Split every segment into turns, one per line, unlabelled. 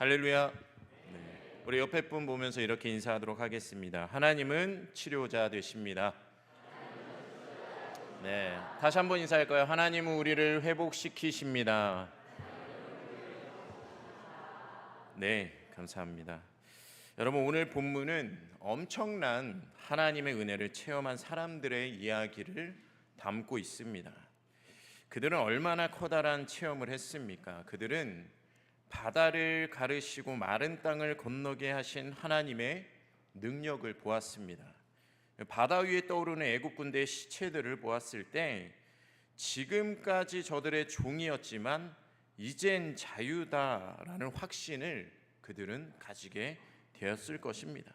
할렐루야. 우리 옆에 분 보면서 이렇게 인사하도록 하겠습니다. 하나님은 치료자 되십니다. 네, 다시 한번 인사할까요? 하나님은 우리를 회복시키십니다. 네, 감사합니다. 여러분, 오늘 본문은 엄청난 하나님의 은혜를 체험한 사람들의 이야기를 담고 있습니다. 그들은 얼마나 커다란 체험을 했습니까? 그들은 바다를 가르시고 마른 땅을 건너게 하신 하나님의 능력을 보았습니다. 바다 위에 떠오르는 애국 군대의 시체들을 보았을 때 지금까지 저들의 종이었지만 이젠 자유다라는 확신을 그들은 가지게 되었을 것입니다.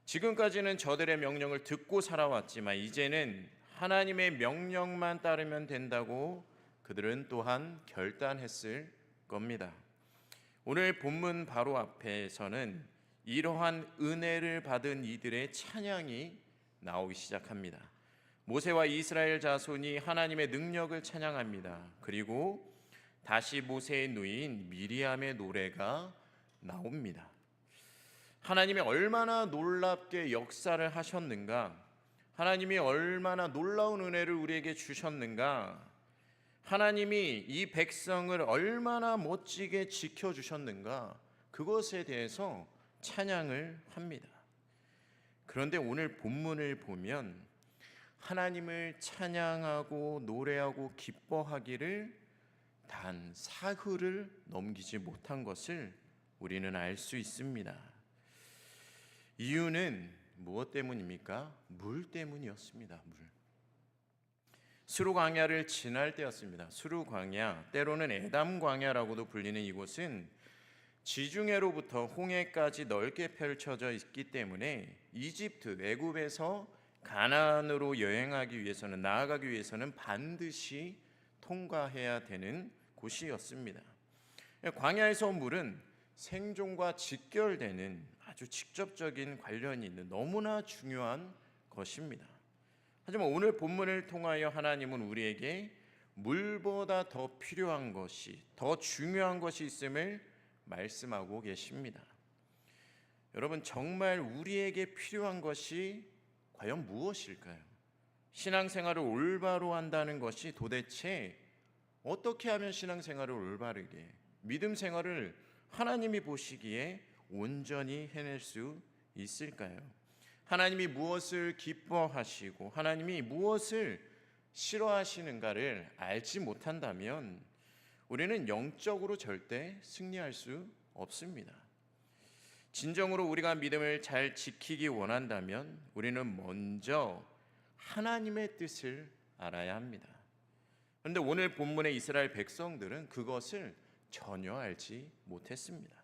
지금까지는 저들의 명령을 듣고 살아왔지만 이제는 하나님의 명령만 따르면 된다고 그들은 또한 결단했을 겁니다. 오늘 본문 바로 앞에서는 이러한 은혜를 받은 이들의 찬양이 나오기 시작합니다. 모세와 이스라엘 자손이 하나님의 능력을 찬양합니다. 그리고 다시 모세의 누이인 미리암의 노래가 나옵니다. 하나님이 얼마나 놀랍게 역사를 하셨는가, 하나님이 얼마나 놀라운 은혜를 우리에게 주셨는가, 하나님이 이 백성을 얼마나 멋지게 지켜주셨는가, 그것에 대해서 찬양을 합니다. 그런데 오늘 본문을 보면 하나님을 찬양하고 노래하고 기뻐하기를 단 사흘을 넘기지 못한 것을 우리는 알 수 있습니다. 이유는 무엇 때문입니까? 물 때문이었습니다. 물. 수르 광야를 지날 때였습니다. 수르 광야, 때로는 에담 광야라고도 불리는 이곳은 지중해로부터 홍해까지 넓게 펼쳐져 있기 때문에 이집트, 애굽에서 가나안으로 여행하기 위해서는, 나아가기 위해서는 반드시 통과해야 되는 곳이었습니다. 광야에서 온 물은 생존과 직결되는 아주 직접적인 관련이 있는 너무나 중요한 것입니다. 하지만 오늘 본문을 통하여 하나님은 우리에게 물보다 더 필요한 것이, 더 중요한 것이 있음을 말씀하고 계십니다. 여러분, 정말 우리에게 필요한 것이 과연 무엇일까요? 신앙생활을 올바로 한다는 것이 도대체 어떻게 하면 신앙생활을 올바르게, 믿음 생활을 하나님이 보시기에 온전히 해낼 수 있을까요? 하나님이 무엇을 기뻐하시고 하나님이 무엇을 싫어하시는가를 알지 못한다면 우리는 영적으로 절대 승리할 수 없습니다. 진정으로 우리가 믿음을 잘 지키기 원한다면 우리는 먼저 하나님의 뜻을 알아야 합니다. 그런데 오늘 본문의 이스라엘 백성들은 그것을 전혀 알지 못했습니다.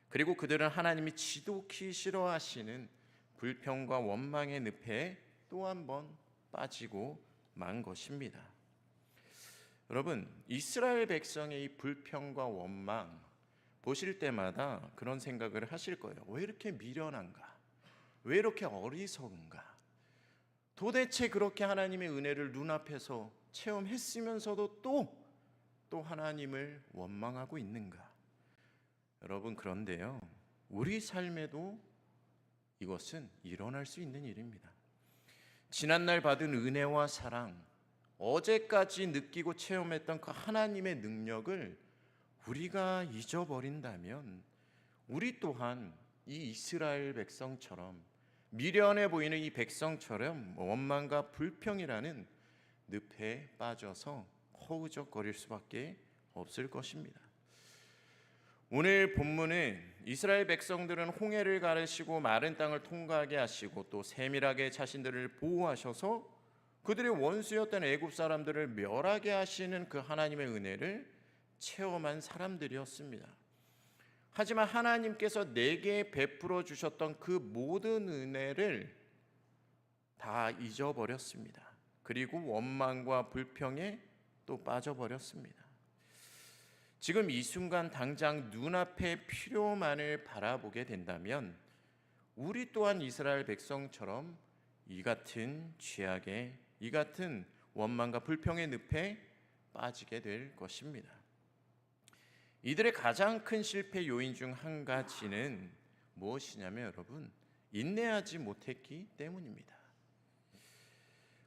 그리고 그들은 하나님이 지독히 싫어하시는 불평과 원망의 늪에 또 한 번 빠지고 만 것입니다. 여러분, 이스라엘 백성의 이 불평과 원망 보실 때마다 그런 생각을 하실 거예요. 왜 이렇게 미련한가? 왜 이렇게 어리석은가? 도대체 그렇게 하나님의 은혜를 눈앞에서 체험했으면서도 또 하나님을 원망하고 있는가? 여러분, 그런데요, 우리 삶에도 이것은 일어날 수 있는 일입니다. 지난날 받은 은혜와 사랑, 어제까지 느끼고 체험했던 그 하나님의 능력을 우리가 잊어버린다면 우리 또한 이 이스라엘 백성처럼, 미련해 보이는 이 백성처럼 원망과 불평이라는 늪에 빠져서 허우적거릴 수밖에 없을 것입니다. 오늘 본문은 이스라엘 백성들은 홍해를 가르시고 마른 땅을 통과하게 하시고 또 세밀하게 자신들을 보호하셔서 그들의 원수였던 애굽 사람들을 멸하게 하시는 그 하나님의 은혜를 체험한 사람들이었습니다. 하지만 하나님께서 내게 베풀어 주셨던 그 모든 은혜를 다 잊어버렸습니다. 그리고 원망과 불평에 또 빠져버렸습니다. 지금 이 순간 당장 눈앞의 필요만을 바라보게 된다면 우리 또한 이스라엘 백성처럼 이 같은 죄악에, 이 같은 원망과 불평의 늪에 빠지게 될 것입니다. 이들의 가장 큰 실패 요인 중 한 가지는 무엇이냐면 여러분, 인내하지 못했기 때문입니다.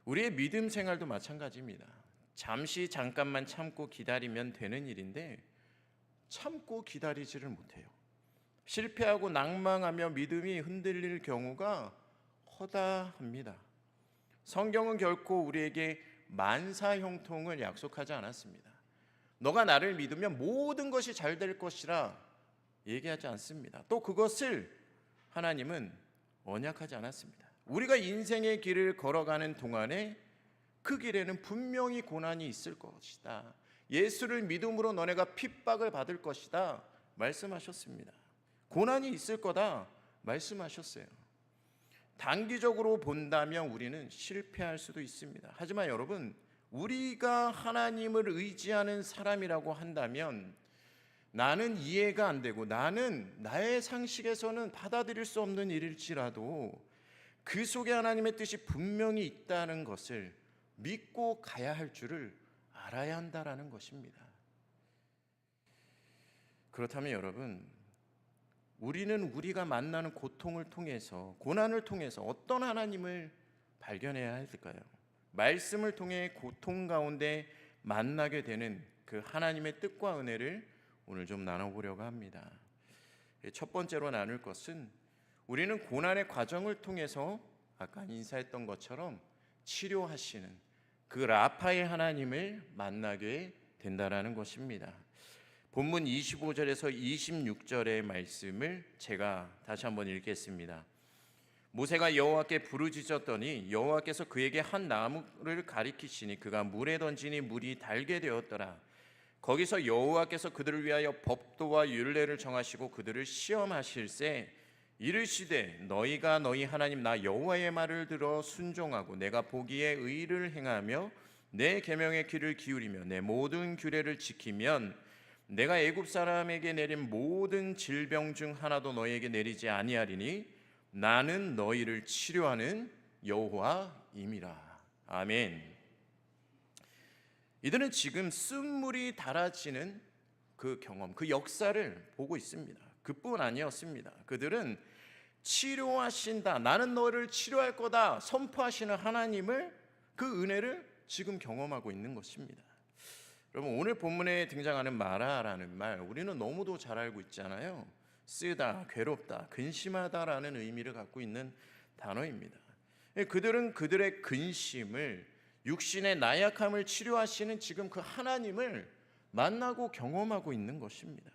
우리의 믿음 생활도 마찬가지입니다. 잠깐만 참고 기다리면 되는 일인데 참고 기다리지를 못해요. 실패하고 낭망하며 믿음이 흔들릴 경우가 허다합니다. 성경은 결코 우리에게 만사형통을 약속하지 않았습니다. 너가 나를 믿으면 모든 것이 잘 될 것이라 얘기하지 않습니다. 또 그것을 하나님은 언약하지 않았습니다. 우리가 인생의 길을 걸어가는 동안에 그 길에는 분명히 고난이 있을 것이다. 예수를 믿음으로 너네가 핍박을 받을 것이다 말씀하셨습니다. 고난이 있을 거다 말씀하셨어요. 단기적으로 본다면 우리는 실패할 수도 있습니다. 하지만 여러분, 우리가 하나님을 의지하는 사람이라고 한다면 나는 이해가 안 되고 나는 나의 상식에서는 받아들일 수 없는 일일지라도 그 속에 하나님의 뜻이 분명히 있다는 것을 믿고 가야 할 줄을 알아야 한다라는 것입니다. 그렇다면 여러분, 우리는 우리가 만나는 고통을 통해서, 고난을 통해서 어떤 하나님을 발견해야 할까요? 말씀을 통해 고통 가운데 만나게 되는 그 하나님의 뜻과 은혜를 오늘 좀 나눠보려고 합니다. 첫 번째로 나눌 것은 우리는 고난의 과정을 통해서 아까 인사했던 것처럼 치료하시는 그 라파의 하나님을 만나게 된다라는 것입니다. 본문 25절에서 26절의 말씀을 제가 다시 한번 읽겠습니다. 모세가 여호와께 부르짖었더니 여호와께서 그에게 한 나무를 가리키시니 그가 물에 던지니 물이 달게 되었더라. 거기서 여호와께서 그들을 위하여 법도와 율례를 정하시고 그들을 시험하실세 이르시되 너희가 너희 하나님 나 여호와의 말을 들어 순종하고 내가 보기에 의를 행하며 내 계명의 귀를 기울이며 내 모든 규례를 지키면 내가 애굽 사람에게 내린 모든 질병 중 하나도 너희에게 내리지 아니하리니 나는 너희를 치료하는 여호와임이라. 아멘. 이들은 지금 쓴물이 달아지는 그 경험, 그 역사를 보고 있습니다. 그뿐 아니었습니다. 그들은 치료하신다, 나는 너를 치료할 거다 선포하시는 하나님을, 그 은혜를 지금 경험하고 있는 것입니다. 여러분, 오늘 본문에 등장하는 마라라는 말, 우리는 너무도 잘 알고 있잖아요. 쓰다, 괴롭다, 근심하다라는 의미를 갖고 있는 단어입니다. 그들은 그들의 근심을, 육신의 나약함을 치료하시는 지금 그 하나님을 만나고 경험하고 있는 것입니다.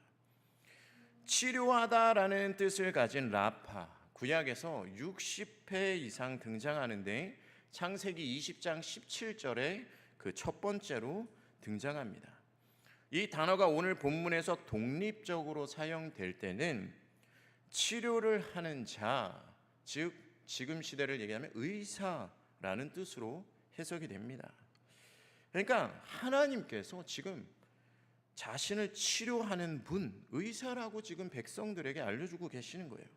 치료하다라는 뜻을 가진 라파, 구약에서 60회 이상 등장하는데 창세기 20장 17절에 그 첫 번째로 등장합니다. 이 단어가 오늘 본문에서 독립적으로 사용될 때는 치료를 하는 자, 즉 지금 시대를 얘기하면 의사라는 뜻으로 해석이 됩니다. 그러니까 하나님께서 지금 자신을 치료하는 분, 의사라고 지금 백성들에게 알려주고 계시는 거예요.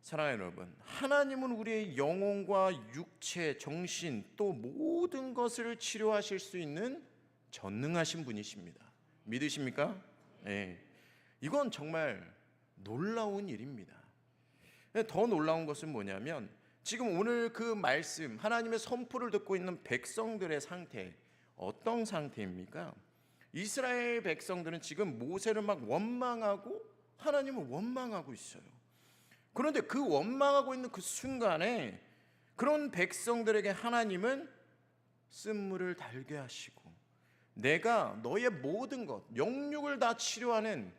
사랑하는 여러분, 하나님은 우리의 영혼과 육체, 정신 또 모든 것을 치료하실 수 있는 전능하신 분이십니다. 믿으십니까? 네. 이건 정말 놀라운 일입니다. 더 놀라운 것은 뭐냐면 지금 오늘 그 말씀, 하나님의 선포를 듣고 있는 백성들의 상태, 어떤 상태입니까? 이스라엘 백성들은 지금 모세를 막 원망하고 하나님을 원망하고 있어요. 그런데 그 원망하고 있는 그 순간에 그런 백성들에게 하나님은 쓴물을 달게 하시고 내가 너의 모든 것, 영육을 다 치료하는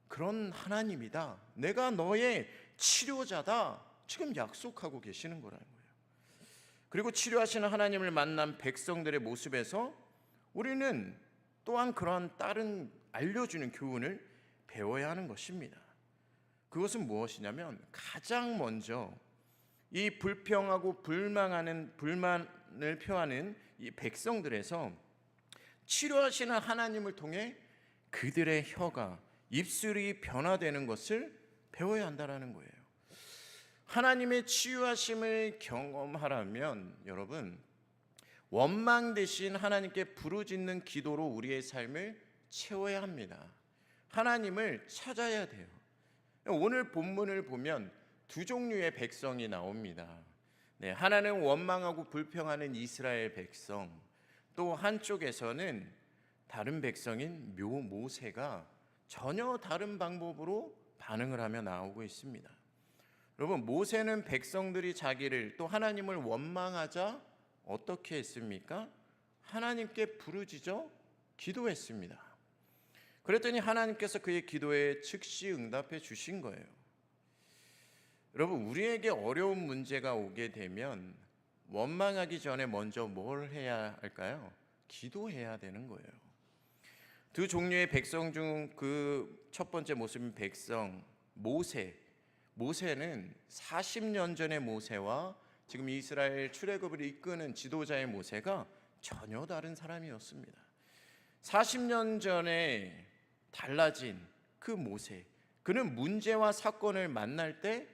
그런 하나님이다, 내가 너의 치료자다, 지금 약속하고 계시는 거라는 거예요. 그리고 치료하시는 하나님을 만난 백성들의 모습에서 우리는 또한 그러한 다른 알려주는 교훈을 배워야 하는 것입니다. 그것은 무엇이냐면 가장 먼저 이 불평하고 불만을 표하는 이 백성들에서 치료하시는 하나님을 통해 그들의 혀가, 입술이 변화되는 것을 배워야 한다는 거예요. 하나님의 치유하심을 경험하려면 여러분, 원망 대신 하나님께 부르짖는 기도로 우리의 삶을 채워야 합니다. 하나님을 찾아야 돼요. 오늘 본문을 보면 두 종류의 백성이 나옵니다. 네, 하나는 원망하고 불평하는 이스라엘 백성, 또 한쪽에서는 다른 백성인 모세가 전혀 다른 방법으로 반응을 하며 나오고 있습니다. 여러분, 모세는 백성들이 자기를 또 하나님을 원망하자 어떻게 했습니까? 하나님께 부르짖어 기도했습니다. 그랬더니 하나님께서 그의 기도에 즉시 응답해 주신 거예요. 여러분, 우리에게 어려운 문제가 오게 되면 원망하기 전에 먼저 뭘 해야 할까요? 기도해야 되는 거예요. 두 종류의 백성 중 그 첫 번째 모습인 백성 모세는 40년 전의 모세와 지금 이스라엘 출애굽을 이끄는 지도자의 모세가 전혀 다른 사람이었습니다. 40년 전에 달라진 그 모세, 그는 문제와 사건을 만날 때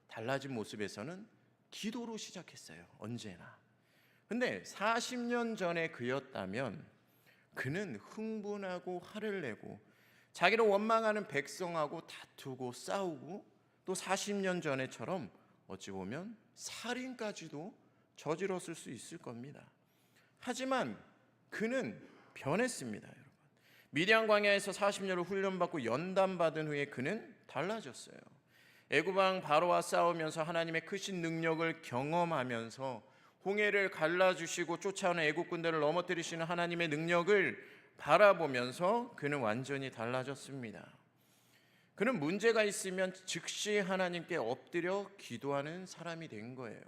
달라진 모습에서는 기도로 시작했어요. 언제나. 근데 40년 전에 그였다면 그는 흥분하고 화를 내고 자기를 원망하는 백성하고 다투고 싸우고 또 40년 전에처럼 어찌 보면 살인까지도 저질렀을 수 있을 겁니다. 하지만 그는 변했습니다, 여러분. 미디안 광야에서 40년을 훈련받고 연단받은 후에 그는 달라졌어요. 애굽 왕 바로와 싸우면서 하나님의 크신 능력을 경험하면서 홍해를 갈라주시고 쫓아오는 애굽 군대를 넘어뜨리시는 하나님의 능력을 바라보면서 그는 완전히 달라졌습니다. 그는 문제가 있으면 즉시 하나님께 엎드려 기도하는 사람이 된 거예요.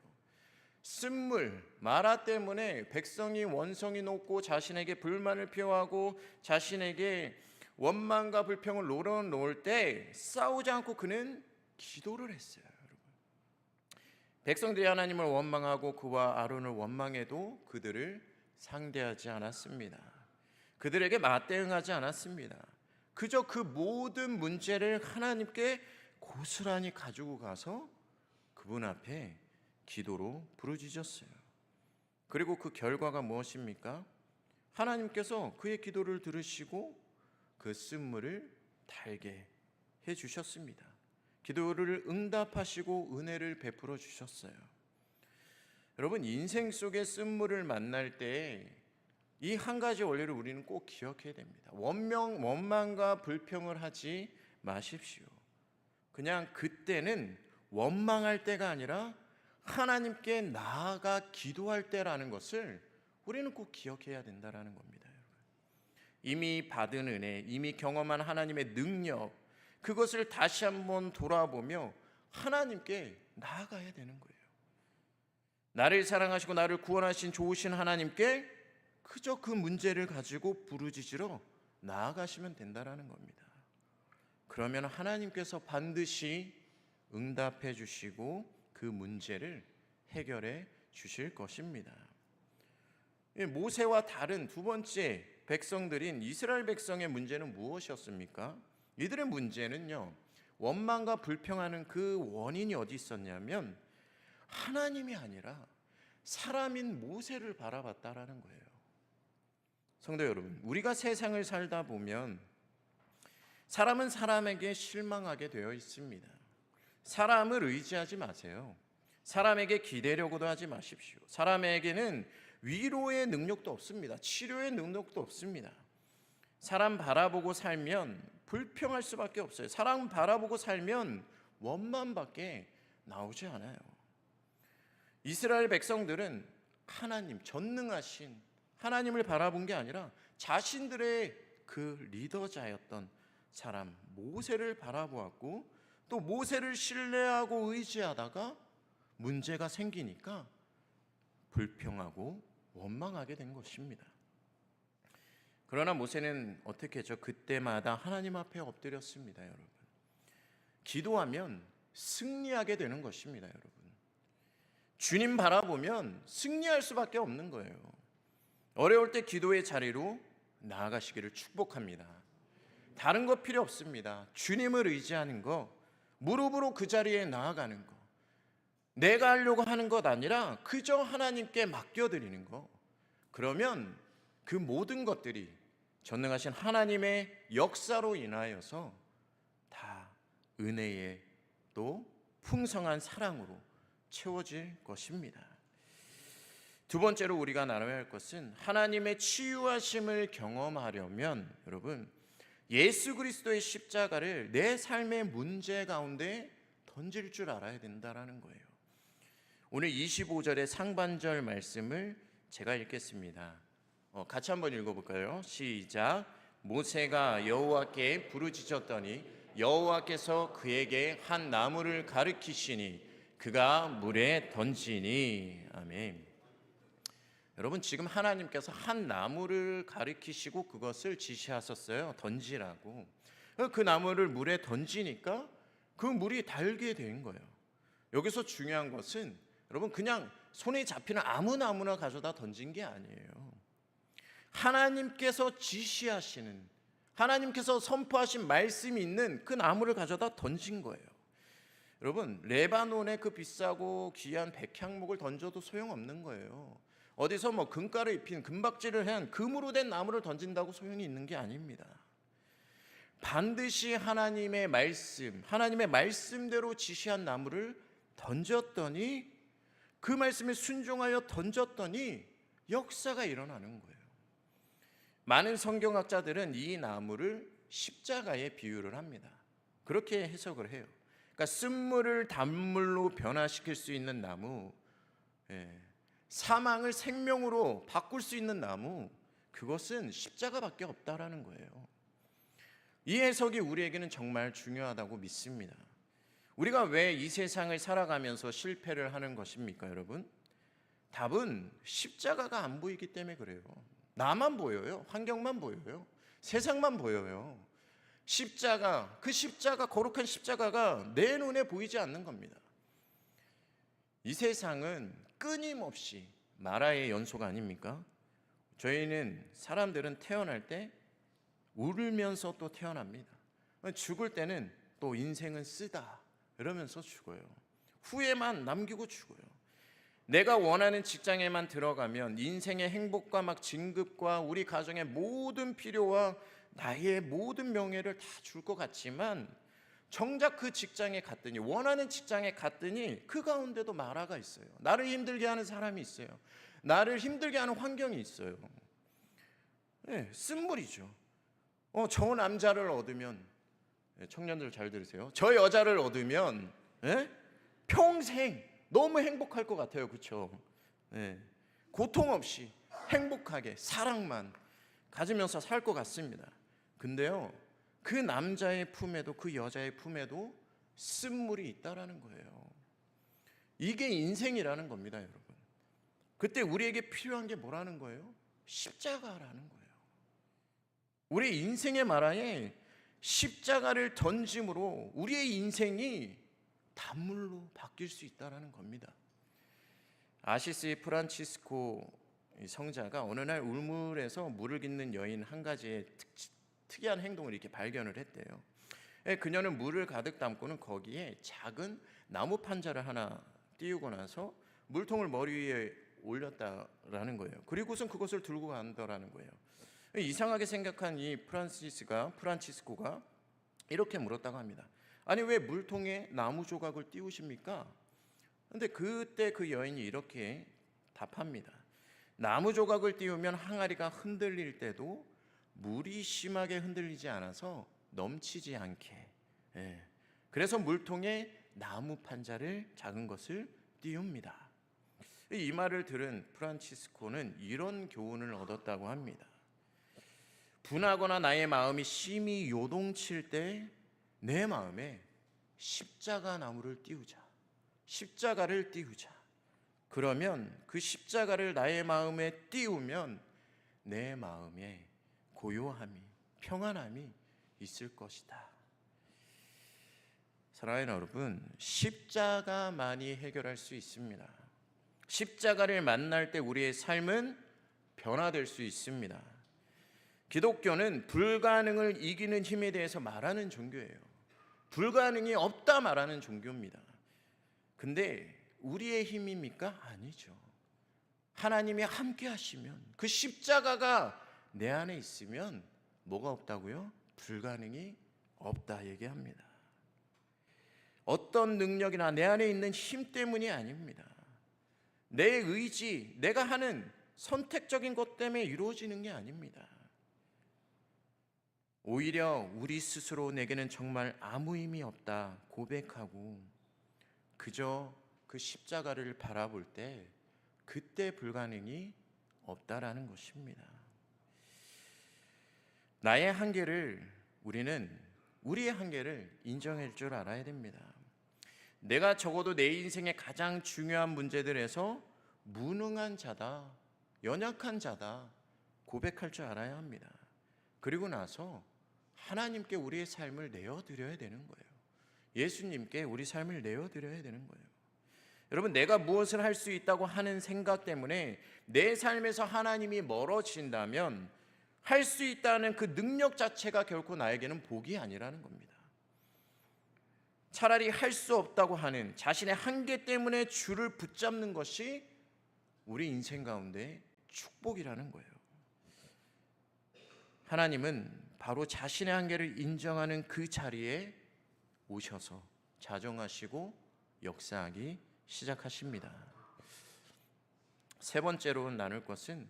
쓴물, 마라 때문에 백성이 원성이 높고 자신에게 불만을 표하고 자신에게 원망과 불평을 놓을 때 싸우지 않고 그는 기도를 했어요. 여러분. 백성들이 하나님을 원망하고 그와 아론을 원망해도 그들을 상대하지 않았습니다. 그들에게 맞대응하지 않았습니다. 그저 그 모든 문제를 하나님께 고스란히 가지고 가서 그분 앞에 기도로 부르짖었어요. 그리고 그 결과가 무엇입니까? 하나님께서 그의 기도를 들으시고 그 쓴물을 달게 해주셨습니다. 기도를 응답하시고 은혜를 베풀어 주셨어요. 여러분, 인생 속에 쓴물을 만날 때 이 한 가지 원리를 우리는 꼭 기억해야 됩니다. 원망과 불평을 하지 마십시오. 그냥 그때는 원망할 때가 아니라 하나님께 나아가 기도할 때라는 것을 우리는 꼭 기억해야 된다는 겁니다. 이미 받은 은혜, 이미 경험한 하나님의 능력, 그것을 다시 한번 돌아보며 하나님께 나아가야 되는 거예요. 나를 사랑하시고 나를 구원하신 좋으신 하나님께 그저 그 문제를 가지고 부르짖으러 나아가시면 된다는 겁니다. 그러면 하나님께서 반드시 응답해 주시고 그 문제를 해결해 주실 것입니다. 모세와 다른 두 번째 백성들인 이스라엘 백성의 문제는 무엇이었습니까? 이들의 문제는요, 원망과 불평하는 그 원인이 어디 있었냐면 하나님이 아니라 사람인 모세를 바라봤다라는 거예요. 성도 여러분, 우리가 세상을 살다 보면 사람은 사람에게 실망하게 되어 있습니다. 사람을 의지하지 마세요. 사람에게 기대려고도 하지 마십시오. 사람에게는 위로의 능력도 없습니다. 치료의 능력도 없습니다. 사람 바라보고 살면 불평할 수밖에 없어요. 사람 바라보고 살면 원망밖에 나오지 않아요. 이스라엘 백성들은 하나님, 전능하신 하나님을 바라본 게 아니라 자신들의 그 리더자였던 사람 모세를 바라보았고 또 모세를 신뢰하고 의지하다가 문제가 생기니까 불평하고 원망하게 된 것입니다. 그러나 모세는 어떻게 했죠? 그때마다 하나님 앞에 엎드렸습니다, 여러분. 기도하면 승리하게 되는 것입니다, 여러분. 주님 바라보면 승리할 수밖에 없는 거예요. 어려울 때 기도의 자리로 나아가시기를 축복합니다. 다른 거 필요 없습니다. 주님을 의지하는 거, 무릎으로 그 자리에 나아가는 거, 내가 하려고 하는 것 아니라 그저 하나님께 맡겨드리는 거. 그러면 그 모든 것들이 전능하신 하나님의 역사로 인하여서 다 은혜의 또 풍성한 사랑으로 채워질 것입니다. 두 번째로 우리가 나눠야 할 것은 하나님의 치유하심을 경험하려면 여러분 예수 그리스도의 십자가를 내 삶의 문제 가운데 던질 줄 알아야 된다라는 거예요. 오늘 25절의 상반절 말씀을 제가 읽겠습니다. 같이 한번 읽어볼까요? 시작. 모세가 여호와께 부르짖었더니 여호와께서 그에게 한 나무를 가르치시니 그가 물에 던지니. 아멘. 여러분 지금 하나님께서 한 나무를 가리키시고 그것을 지시하셨어요. 던지라고. 그 나무를 물에 던지니까 그 물이 달게 된 거예요. 여기서 중요한 것은 여러분 그냥 손에 잡히는 아무 나무나 가져다 던진 게 아니에요. 하나님께서 지시하시는, 하나님께서 선포하신 말씀이 있는 그 나무를 가져다 던진 거예요. 여러분 레바논의 그 비싸고 귀한 백향목을 던져도 소용없는 거예요. 어디서 뭐 금가루 입힌 금박질을 한 금으로 된 나무를 던진다고 소용이 있는 게 아닙니다. 반드시 하나님의 말씀, 하나님의 말씀대로 지시한 나무를 던졌더니 그 말씀에 순종하여 던졌더니 역사가 일어나는 거예요. 많은 성경학자들은 이 나무를 십자가에 비유를 합니다. 그렇게 해석을 해요. 그러니까 쓴물을 단물로 변화시킬 수 있는 나무, 사망을 생명으로 바꿀 수 있는 나무, 그것은 십자가밖에 없다라는 거예요. 이 해석이 우리에게는 정말 중요하다고 믿습니다. 우리가 왜 이 세상을 살아가면서 실패를 하는 것입니까, 여러분? 답은 십자가가 안 보이기 때문에 그래요. 나만 보여요. 환경만 보여요. 세상만 보여요. 십자가, 그 십자가, 거룩한 십자가가 내 눈에 보이지 않는 겁니다. 이 세상은 끊임없이 마라의 연소가 아닙니까? 저희는 사람들은 태어날 때 울면서 또 태어납니다. 죽을 때는 또 인생은 쓰다 이러면서 죽어요. 후회만 남기고 죽어요. 내가 원하는 직장에만 들어가면 인생의 행복과 막 진급과 우리 가정의 모든 필요와 나의 모든 명예를 다 줄 것 같지만 정작 그 직장에 갔더니, 원하는 직장에 갔더니 그 가운데도 마라가 있어요. 나를 힘들게 하는 사람이 있어요. 나를 힘들게 하는 환경이 있어요. 쓴물이죠. 저 남자를 얻으면, 청년들 잘 들으세요. 저 여자를 얻으면 평생 너무 행복할 것 같아요. 그렇죠? 고통 없이 행복하게 사랑만 가지면서 살 것 같습니다. 근데요, 그 남자의 품에도 그 여자의 품에도 쓴물이 있다라는 거예요. 이게 인생이라는 겁니다, 여러분. 그때 우리에게 필요한 게 뭐라는 거예요? 십자가라는 거예요. 우리 인생의 마라에 십자가를 던짐으로 우리의 인생이 단물로 바뀔 수 있다라는 겁니다. 아시시 프란치스코 성자가 어느 날 울물에서 물을 깃는 여인 한 가지의 특이한 행동을 이렇게 발견을 했대요. 그녀는 물을 가득 담고는 거기에 작은 나무 판자를 하나 띄우고 나서 물통을 머리 위에 올렸다라는 거예요. 그리고선 그것을 들고 간다라는 거예요. 이상하게 생각한 이 프란치스코가 이렇게 물었다고 합니다. 아니 왜 물통에 나무 조각을 띄우십니까? 근데 그때 그 여인이 이렇게 답합니다. 나무 조각을 띄우면 항아리가 흔들릴 때도 물이 심하게 흔들리지 않아서 넘치지 않게. 그래서 물통에 나무 판자를 작은 것을 띄웁니다. 이 말을 들은 프란치스코는 이런 교훈을 얻었다고 합니다. 분하거나 나의 마음이 심히 요동칠 때 내 마음에 십자가 나무를 띄우자. 십자가를 띄우자. 그러면 그 십자가를 나의 마음에 띄우면 내 마음에 고요함이, 평안함이 있을 것이다. 사랑하는 여러분, 십자가만이 해결할 수 있습니다. 십자가를 만날 때 우리의 삶은 변화될 수 있습니다. 기독교는 불가능을 이기는 힘에 대해서 말하는 종교예요. 불가능이 없다 말하는 종교입니다. 근데 우리의 힘입니까? 아니죠. 하나님이 함께 하시면, 그 십자가가 내 안에 있으면 뭐가 없다고요? 불가능이 없다 얘기합니다. 어떤 능력이나 내 안에 있는 힘 때문이 아닙니다. 내 의지, 내가 하는 선택적인 것 때문에 이루어지는 게 아닙니다. 오히려 우리 스스로 내게는 정말 아무 힘이 없다 고백하고 그저 그 십자가를 바라볼 때 그때 불가능이 없다라는 것입니다. 나의 한계를 우리의 한계를 인정할 줄 알아야 됩니다. 내가 적어도 내 인생의 가장 중요한 문제들에서 무능한 자다, 연약한 자다 고백할 줄 알아야 합니다. 그리고 나서 하나님께 우리의 삶을 내어드려야 되는 거예요. 예수님께 우리 삶을 내어드려야 되는 거예요. 여러분, 내가 무엇을 할 수 있다고 하는 생각 때문에 내 삶에서 하나님이 멀어진다면 할 수 있다는 그 능력 자체가 결코 나에게는 복이 아니라는 겁니다. 차라리 할 수 없다고 하는 자신의 한계 때문에 줄을 붙잡는 것이 우리 인생 가운데 축복이라는 거예요. 하나님은 바로 자신의 한계를 인정하는 그 자리에 오셔서 자정하시고 역사하기 시작하십니다. 세 번째로 나눌 것은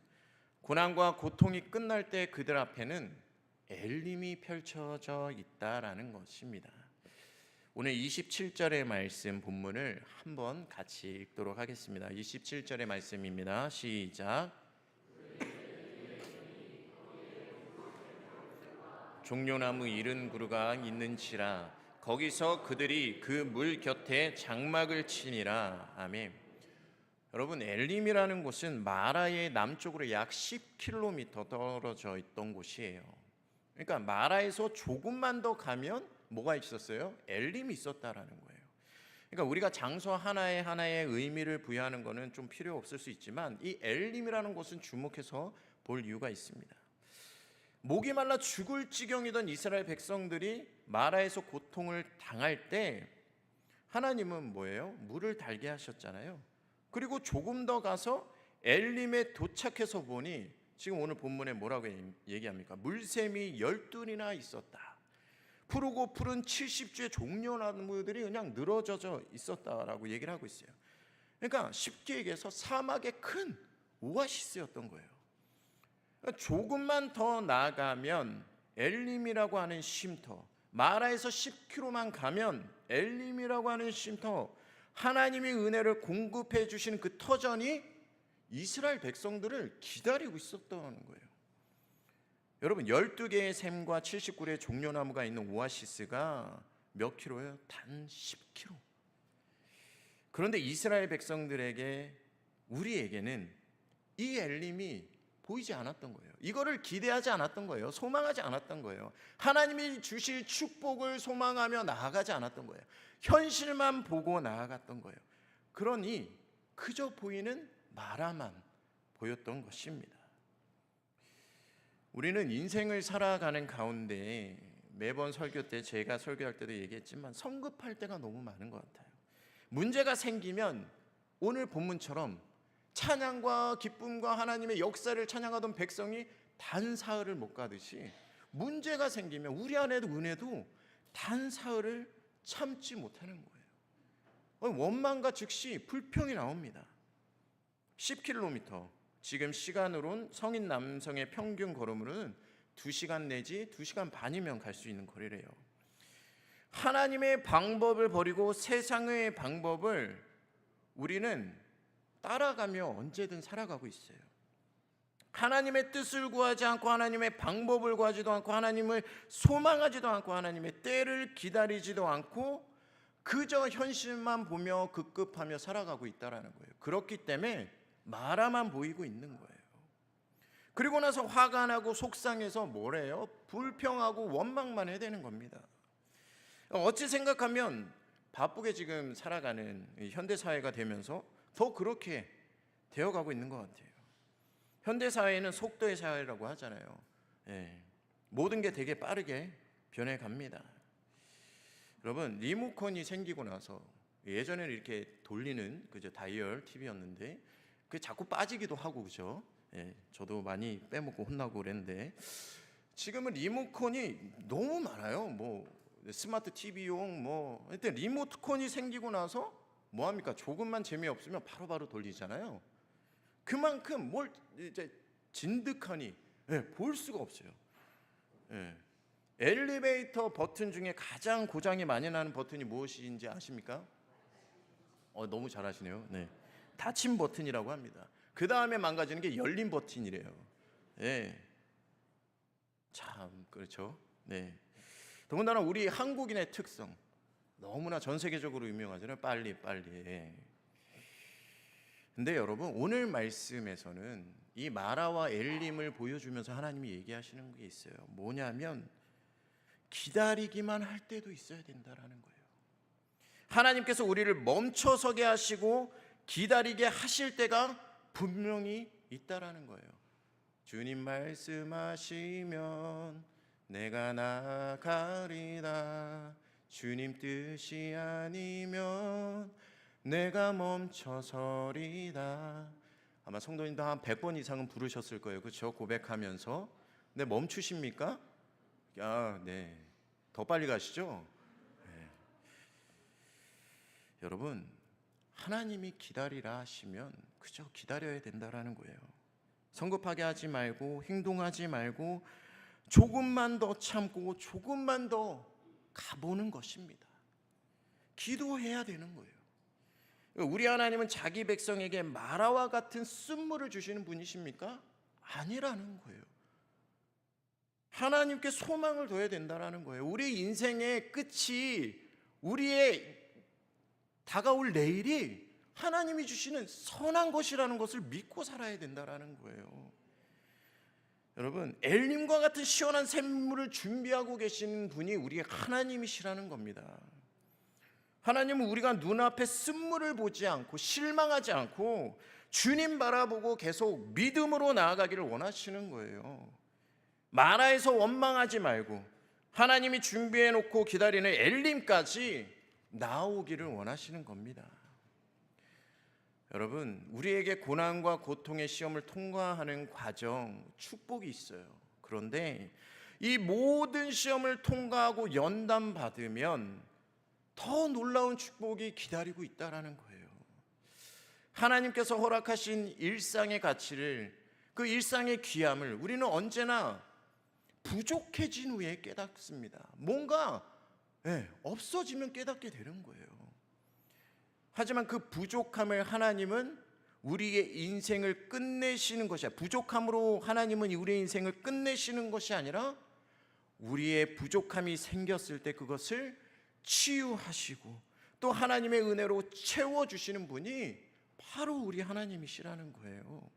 고난과 고통이 끝날 때 그들 앞에는 엘림이 펼쳐져 있다라는 것입니다. 오늘 27절의 말씀 본문을 한번 같이 읽도록 하겠습니다. 27절의 말씀입니다. 시작. 종려나무 이른 구루가 있는지라 거기서 그들이 그 물 곁에 장막을 치니라. 아멘. 여러분, 엘림이라는 곳은 마라의 남쪽으로 약 10km 떨어져 있던 곳이에요. 그러니까 마라에서 조금만 더 가면 뭐가 있었어요? 엘림이 있었다라는 거예요. 그러니까 우리가 장소 하나에 의미를 부여하는 것은 좀 필요 없을 수 있지만 이 엘림이라는 곳은 주목해서 볼 이유가 있습니다. 목이 말라 죽을 지경이던 이스라엘 백성들이 마라에서 고통을 당할 때 하나님은 뭐예요? 물을 달게 하셨잖아요. 그리고 조금 더 가서 엘림에 도착해서 보니 지금 오늘 본문에 뭐라고 얘기합니까? 물샘이 12이나 있었다. 푸르고 푸른 70주의 종려나무들이 그냥 늘어져 있었다라고 얘기를 하고 있어요. 그러니까 쉽게 얘기해서 사막의 큰 오아시스였던 거예요. 그러니까 조금만 더 나아가면 엘림이라고 하는 쉼터, 마라에서 10km만 가면 엘림이라고 하는 쉼터, 하나님의 은혜를 공급해 주시는 그 터전이 이스라엘 백성들을 기다리고 있었다는 거예요. 여러분, 12개의 샘과 79개의 종려나무가 있는 오아시스가 몇 킬로예요? 단 10km. 그런데 이스라엘 백성들에게, 우리에게는 이 엘림이 보이지 않았던 거예요. 이거를 기대하지 않았던 거예요. 소망하지 않았던 거예요. 하나님이 주실 축복을 소망하며 나아가지 않았던 거예요. 현실만 보고 나아갔던 거예요. 그러니 그저 보이는 마라만 보였던 것입니다. 우리는 인생을 살아가는 가운데 매번 설교 때, 제가 설교할 때도 얘기했지만 성급할 때가 너무 많은 것 같아요. 문제가 생기면 오늘 본문처럼 찬양과 기쁨과 하나님의 역사를 찬양하던 백성이 단사흘을 못 가듯이 문제가 생기면 우리 안에도 은혜도 단사흘을 참지 못하는 거예요. 원망과 즉시 불평이 나옵니다. 10km, 지금 시간으론 성인 남성의 평균 걸음으로는 2시간 내지 2시간 반이면 갈 수 있는 거리래요. 하나님의 방법을 버리고 세상의 방법을 우리는 따라가며 언제든 살아가고 있어요. 하나님의 뜻을 구하지 않고 하나님의 방법을 구하지도 않고 하나님을 소망하지도 않고 하나님의 때를 기다리지도 않고 그저 현실만 보며 급급하며 살아가고 있다는 거예요. 그렇기 때문에 마라만 보이고 있는 거예요. 그리고 나서 화가 나고 속상해서 뭐래요? 불평하고 원망만 해야 되는 겁니다. 어찌 생각하면 바쁘게 지금 살아가는 현대사회가 되면서 더 그렇게 되어가고 있는 것 같아요. 현대사회는 속도의 사회라고 하잖아요. 모든 게 되게 빠르게 변해갑니다. 여러분, 리모컨이 생기고 나서 예전에는 이렇게 돌리는 그저 다이얼 TV였는데 그게 자꾸 빠지기도 하고, 그죠? 저도 많이 빼먹고 혼나고 그랬는데 지금은 리모컨이 너무 많아요. 뭐 스마트 TV용 뭐 하여튼 리모컨이 생기고 나서 뭐 합니까? 조금만 재미없으면 바로바로 돌리잖아요. 그만큼 뭘 이제 진득하니 볼 수가 없어요. 예. 엘리베이터 버튼 중에 가장 고장이 많이 나는 버튼이 무엇인지 아십니까? 너무 잘하시네요. 네. 닫힘 버튼이라고 합니다. 그 다음에 망가지는 게 열림 버튼이래요. 예. 참 그렇죠. 네. 더군다나 우리 한국인의 특성 너무나 전 세계적으로 유명하잖아요. 빨리. 근데 여러분 오늘 말씀에서는 이 마라와 엘림을 보여주면서 하나님이 얘기하시는 게 있어요. 뭐냐면 기다리기만 할 때도 있어야 된다라는 거예요. 하나님께서 우리를 멈춰서게 하시고 기다리게 하실 때가 분명히 있다라는 거예요. 주님 말씀하시면 내가 나가리다. 주님 뜻이 아니면 내가 멈춰서리다. 아마 성도님도 한 100번 이상은 부르셨을 거예요. 그렇죠? 고백하면서. 근데 멈추십니까? 네. 더 빨리 가시죠? 네. 여러분, 하나님이 기다리라 하시면 그저 기다려야 된다라는 거예요. 성급하게 하지 말고 행동하지 말고 조금만 더 참고 조금만 더 가보는 것입니다. 기도해야 되는 거예요. 우리 하나님은 자기 백성에게 마라와 같은 쓴물을 주시는 분이십니까? 아니라는 거예요. 하나님께 소망을 둬야 된다는 거예요. 우리 인생의 끝이 우리의 다가올 내일이 하나님이 주시는 선한 것이라는 것을 믿고 살아야 된다는 거예요. 여러분, 엘림과 같은 시원한 샘물을 준비하고 계시는 분이 우리 하나님이시라는 겁니다. 하나님은 우리가 눈앞에 쓴물을 보지 않고 실망하지 않고 주님 바라보고 계속 믿음으로 나아가기를 원하시는 거예요. 마라에서 원망하지 말고 하나님이 준비해 놓고 기다리는 엘림까지 나오기를 원하시는 겁니다. 여러분, 우리에게 고난과 고통의 시험을 통과하는 과정, 축복이 있어요. 그런데 이 모든 시험을 통과하고 연단받으면 더 놀라운 축복이 기다리고 있다라는 거예요. 하나님께서 허락하신 일상의 가치를, 그 일상의 귀함을 우리는 언제나 부족해진 후에 깨닫습니다. 뭔가 없어지면 깨닫게 되는 거예요. 하지만 그 부족함을 하나님은 우리의 인생을 끝내시는 것이 아니라, 부족함으로 하나님은 우리의 인생을 끝내시는 것이 아니라 우리의 부족함이 생겼을 때 그것을 치유하시고 또 하나님의 은혜로 채워주시는 분이 바로 우리 하나님이시라는 거예요.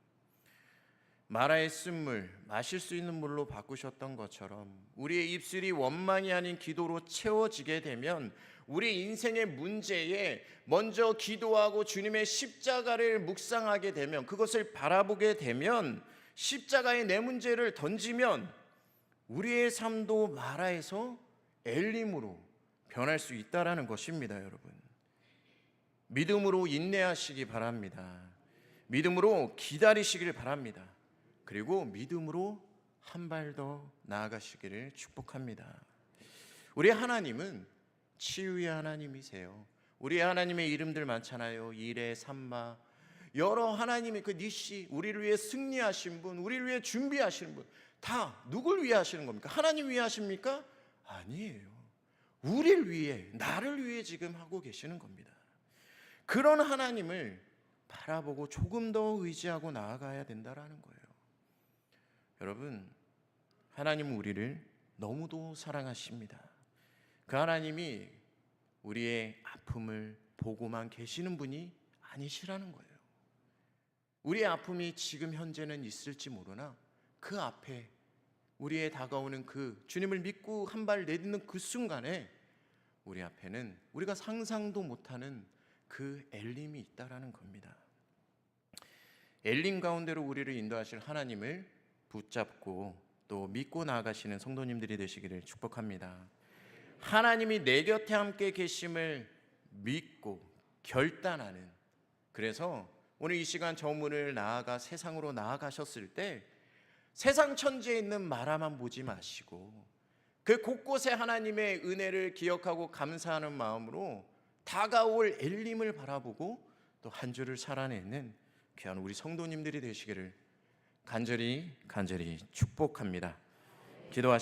마라의 쓴물, 마실 수 있는 물로 바꾸셨던 것처럼 우리의 입술이 원망이 아닌 기도로 채워지게 되면 우리 인생의 문제에 먼저 기도하고 주님의 십자가를 묵상하게 되면, 그것을 바라보게 되면, 십자가에 내 문제를 던지면 우리의 삶도 마라에서 엘림으로 변할 수 있다라는 것입니다. 여러분, 믿음으로 인내하시기 바랍니다. 믿음으로 기다리시길 바랍니다. 그리고 믿음으로 한 발 더 나아가시기를 축복합니다. 우리 하나님은 치유의 하나님이세요. 우리 하나님의 이름들 많잖아요. 이레, 삼마, 여러 하나님의 그 니시, 우리를 위해 승리하신 분, 우리를 위해 준비하시는 분, 다 누굴 위해 하시는 겁니까? 하나님 위해 하십니까? 아니에요. 우리를 위해, 나를 위해 지금 하고 계시는 겁니다. 그런 하나님을 바라보고 조금 더 의지하고 나아가야 된다라는 거예요. 여러분, 하나님은 우리를 너무도 사랑하십니다. 그 하나님이 우리의 아픔을 보고만 계시는 분이 아니시라는 거예요. 우리의 아픔이 지금 현재는 있을지 모르나 그 앞에 우리의 다가오는 그 주님을 믿고 한 발 내딛는 그 순간에 우리 앞에는 우리가 상상도 못하는 그 엘림이 있다라는 겁니다. 엘림 가운데로 우리를 인도하실 하나님을 붙잡고 또 믿고 나아가시는 성도님들이 되시기를 축복합니다. 하나님이 내 곁에 함께 계심을 믿고 결단하는, 그래서 오늘 이 시간 저 문을 나아가 세상으로 나아가셨을 때 세상 천지에 있는 마라만 보지 마시고 그 곳곳에 하나님의 은혜를 기억하고 감사하는 마음으로 다가올 엘림을 바라보고 또 한 주를 살아내는 귀한 우리 성도님들이 되시기를 간절히 축복합니다. 기도하시